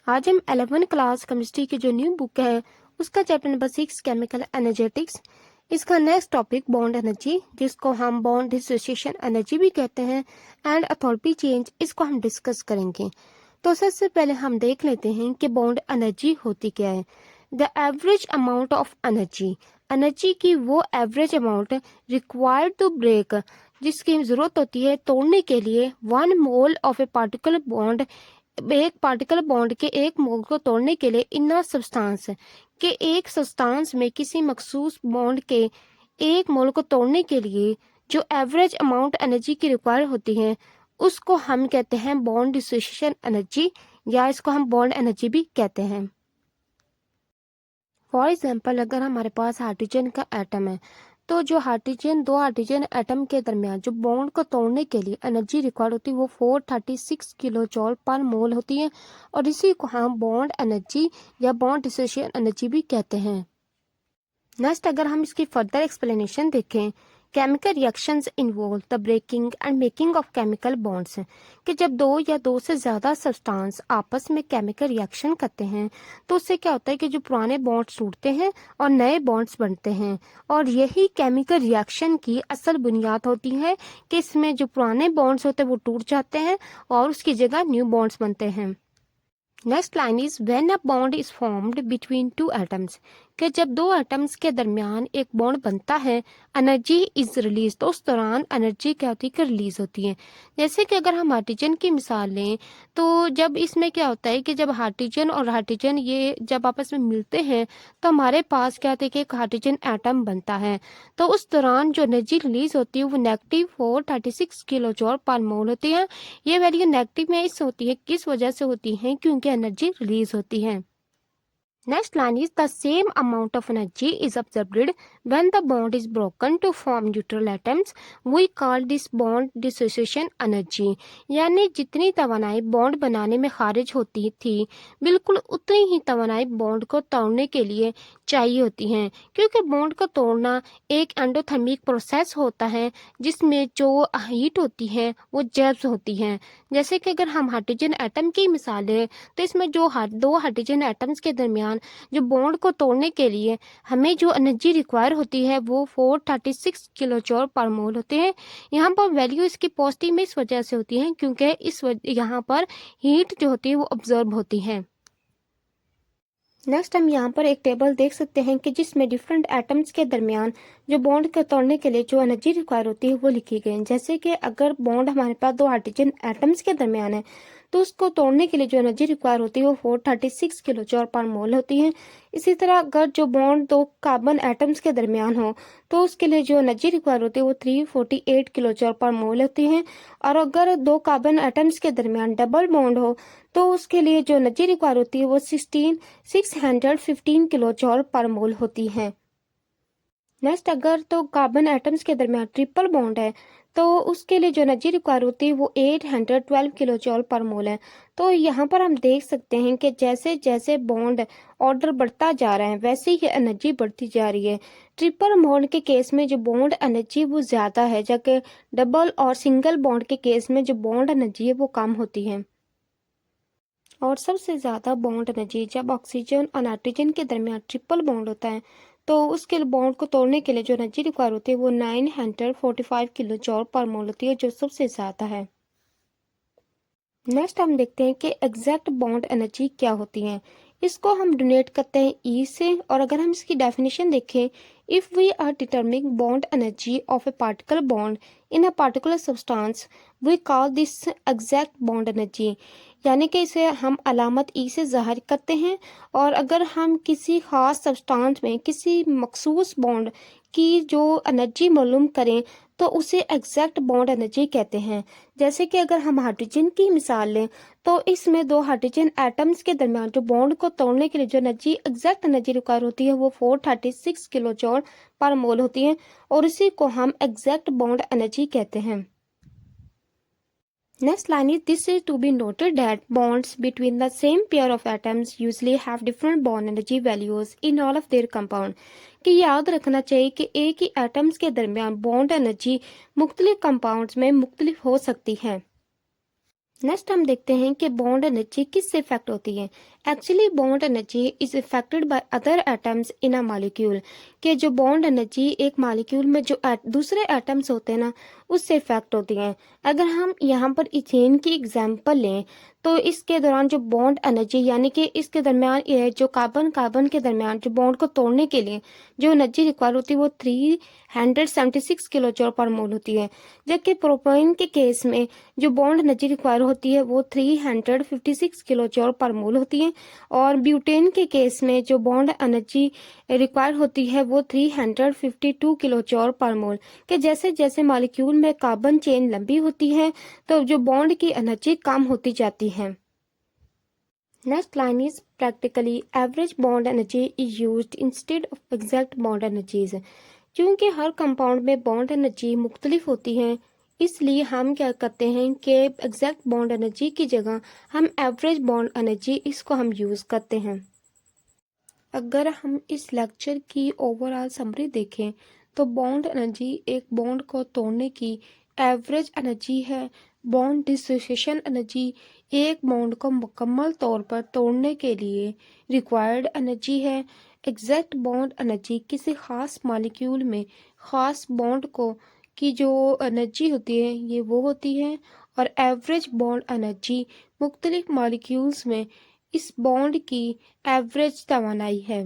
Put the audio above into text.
आज हम 11 class chemistry की जो न्यू बुक है उसका चैप्टर नंबर 6 केमिकल एनर्जेटिक्स, इसका नेक्स्ट टॉपिक बॉन्ड एनर्जी, जिसको हम बॉन्ड डिसोसिएशन एनर्जी भी कहते हैं, एंड एथैल्पी चेंज, इसको हम डिस्कस करेंगे। तो सबसे पहले हम देख लेते हैं कि बॉन्ड एनर्जी होती क्या है। The average amount of energy, energy की वो average amount required to break, जिसकी जरूरत होती है तोड़ने के लिए 1 mole of a particle bond, एक पार्टिकल बॉन्ड के एक मोल को तोड़ने के लिए इन सब्सटेंस के एक सब्सटेंस में किसी मखसूस बॉन्ड के एक मोल को तोड़ने के लिए जो एवरेज अमाउंट एनर्जी की रिक्वायर होती है उसको हम कहते हैं बॉन्ड डिसोसिएशन एनर्जी, या इसको हम बॉन्ड एनर्जी भी कहते हैं। फॉर एग्जाम्पल, अगर हमारे पास हाइड्रोजन का एटम है तो जो दो हाइड्रोजन एटम के दरमियान जो बॉन्ड को तोड़ने के लिए एनर्जी रिक्वायर्ड होती है वो 436 किलो जॉल पर मोल होती है, और इसी को हम बॉन्ड एनर्जी या बॉन्ड डिसोसिएशन एनर्जी भी कहते हैं। नेक्स्ट, अगर हम इसकी फर्दर एक्सप्लेनेशन देखें, chemical reactions involve the breaking and making of chemical bonds, कि जब दो या दो से ज़्यादा सब्सटेंस आपस में केमिकल रिएक्शन करते हैं तो उससे क्या होता है कि जो पुराने बॉन्ड्स टूटते हैं और नए बॉन्ड्स बनते हैं, और यही केमिकल रिएक्शन की असल बुनियाद होती है कि इसमें जो पुराने बॉन्ड्स होते हैं वो टूट जाते हैं और उसकी जगह न्यू बॉन्ड्स बनते हैं। Next line is when a bond is formed between two atoms, कि जब दो एटम्स के दरमियान एक बॉन्ड बनता है, एनर्जी इज रिलीज, तो उस दौरान एनर्जी क्या होती है कि रिलीज होती है। जैसे कि अगर हम हाइड्रोजन की मिसाल लें तो जब इसमें क्या होता है कि जब हाइड्रोजन और हाइड्रोजन ये जब आपस में मिलते हैं तो हमारे पास क्या होता है कि एक हाइड्रोजन एटम बनता है, तो उस दौरान जो एनर्जी रिलीज होती है वो -436 किलो जॉल पर मोल होती है। ये वैल्यू नेगेटिव में इस होती है, किस वजह से होती है, क्योंकि एनर्जी रिलीज होती है। Next line is the same amount of energy is absorbed when the bond is broken to form neutral atoms. We call this bond dissociation energy. यानी जितनी तवानाई बॉन्ड बनाने में खारिज होती थी बिल्कुल उतनी ही तवानाई बॉन्ड को तोड़ने के लिए चाहिए होती हैं, क्योंकि बॉन्ड को तोड़ना एक एंडोथर्मिक प्रोसेस होता है जिसमें जो हीट होती है वो जब्स होती है। जैसे कि अगर हम हाइड्रोजन एटम की मिसाल लें तो इसमें जो दो हाइड्रोजन एटम्स के दरमियान जो बॉन्ड को तोड़ने के लिए हमें जो एनर्जी रिक्वायर होती है वो 436 किलो जॉल पर मोल होते हैं। यहाँ पर वैल्यू इसकी पॉजिटिव में इस वजह से होती है क्योंकि यहाँ पर हीट जो होती है वो ऑब्जर्व होती है। नेक्स्ट हम यहाँ पर एक टेबल देख सकते हैं कि जिसमें डिफरेंट एटम्स के दरमियान जो बॉन्ड को तोड़ने के लिए जो एनर्जी रिक्वायर होती है वो लिखी गई है। जैसे कि अगर बॉन्ड हमारे पास दो हाइड्रोजन एटम्स के दरमियान है तो उसको तोड़ने के लिए जो एनर्जी रिक्वायर होती है वो 436 किलो जॉल पर मोल होती है। इसी तरह अगर जो बॉन्ड दो कार्बन एटम्स के दरमियान हो तो उसके लिए जो एनर्जी रिक्वायर होती है वो 348 किलो जॉल पर मोल होती है। और अगर दो कार्बन एटम्स के दरमियान डबल बॉन्ड हो तो उसके लिए जो एनर्जी रिक्वायर होती है वो 615 किलो जॉल पर मोल होती है। नेक्स्ट, अगर तो कार्बन एटम्स के दरमियान ट्रिपल बॉन्ड है तो उसके लिए जो एनर्जी रिक्वायर होती है वो 812 किलो जॉल पर मोल है। तो यहाँ पर हम देख सकते हैं कि जैसे जैसे बॉन्ड ऑर्डर बढ़ता जा रहा है वैसे ही एनर्जी बढ़ती जा रही है। ट्रिपल बॉन्ड के केस में जो बॉन्ड एनर्जी वो ज़्यादा है, जबकि डबल और सिंगल बॉन्ड के केस में जो बॉन्ड एनर्जी है वो कम होती है। और सबसे ज़्यादा बॉन्ड एनर्जी जब ऑक्सीजन और नाइट्रोजन के दरमियान ट्रिपल बॉन्ड होता है तो उसके बॉन्ड को तोड़ने के लिए जो एनर्जी रिक्वायर होती है वो 945 किलो जॉल पर मोल होती है, जो सबसे ज़्यादा है। नेक्स्ट हम देखते हैं कि एग्जैक्ट बॉन्ड एनर्जी क्या होती है। इसको हम डोनेट करते हैं ई से, और अगर हम इसकी डेफिनेशन देखें, if we are determining bond energy of a particle bond in a particular substance we call this exact bond energy, यानी कि इसे हम अलामत ई से ज़ाहिर करते हैं। और अगर हम किसी ख़ास सब्सटेंस में किसी मखसूस बॉन्ड की जो एनर्जी मालूम करें तो उसे एग्जैक्ट बॉन्ड एनर्जी कहते हैं। जैसे कि अगर हम हाइड्रोजन की मिसाल लें तो इसमें दो हाइड्रोजन एटम्स के दरमियान जो बॉन्ड को तोड़ने के लिए जो एनर्जी एग्जैक्ट एनर्जी रिक्वायर होती है वो 436 किलो जॉल पर मोल होती है, और इसी को हम एग्जैक्ट बॉन्ड एनर्जी कहते हैं। Next line is this is to be noted that bonds between the same pair of atoms usually have different bond energy values in all of their compound, कि याद रखना चाहिए कि एक ही एटम्स के दरमियान बॉन्ड एनर्जी मुख्तलिफ कंपाउंड्स में मुख्तलिफ हो सकती है। नेक्स्ट हम देखते हैं कि बॉन्ड एनर्जी किससे इफेक्ट होती है। Actually bond energy is affected by other atoms in a molecule. कि जो बॉन्ड एनर्जी एक मॉलिक्यूल में जो दूसरे एटम्स होते हैं ना, उससे इफेक्ट होती हैं। अगर हम यहाँ पर इथेन की एग्जांपल लें तो इसके दौरान जो बॉन्ड एनर्जी यानी कि इसके दरमियान ये जो कार्बन कार्बन के दरमियान जो बॉन्ड को तोड़ने के लिए जो एनर्जी रिक्वायर होती है वो 376 किलो जूल पर मोल होती है। जबकि प्रोपेन के केस में जो बॉन्ड एनर्जी रिक्वायर होती है वो 356 किलो जूल पर मोल होती है। और ब्यूटेन के केस में जो बॉन्ड एनर्जी रिक्वायर होती है वो 352 किलो जूल पर मोल। कि जैसे जैसे मॉलिक्यूल में कार्बन चेन लंबी होती है तो जो बॉन्ड की एनर्जी कम होती जाती है। Next line is practically average bond energy is used instead of exact bond energies. क्योंकि हर कंपाउंड में बॉन्ड एनर्जी मुख्तलिफ होती है, इसलिए हम क्या करते हैं कि एग्जैक्ट बॉन्ड एनर्जी की जगह हम एवरेज बॉन्ड एनर्जी इसको हम यूज़ करते हैं। अगर हम इस लेक्चर की ओवरऑल समरी देखें तो बॉन्ड एनर्जी एक बॉन्ड को तोड़ने की एवरेज एनर्जी है। बॉन्ड डिसोसिएशन एनर्जी एक बॉन्ड को मुकम्मल तौर पर तोड़ने के लिए रिक्वायर्ड एनर्जी है। एग्जैक्ट बॉन्ड एनर्जी किसी ख़ास मॉलिक्यूल में ख़ास बॉन्ड को की जो एनर्जी होती है ये वो होती है। और एवरेज बॉन्ड एनर्जी मुख्तलिफ मॉलिक्यूल्स में इस बॉन्ड की एवरेज तवानाई है।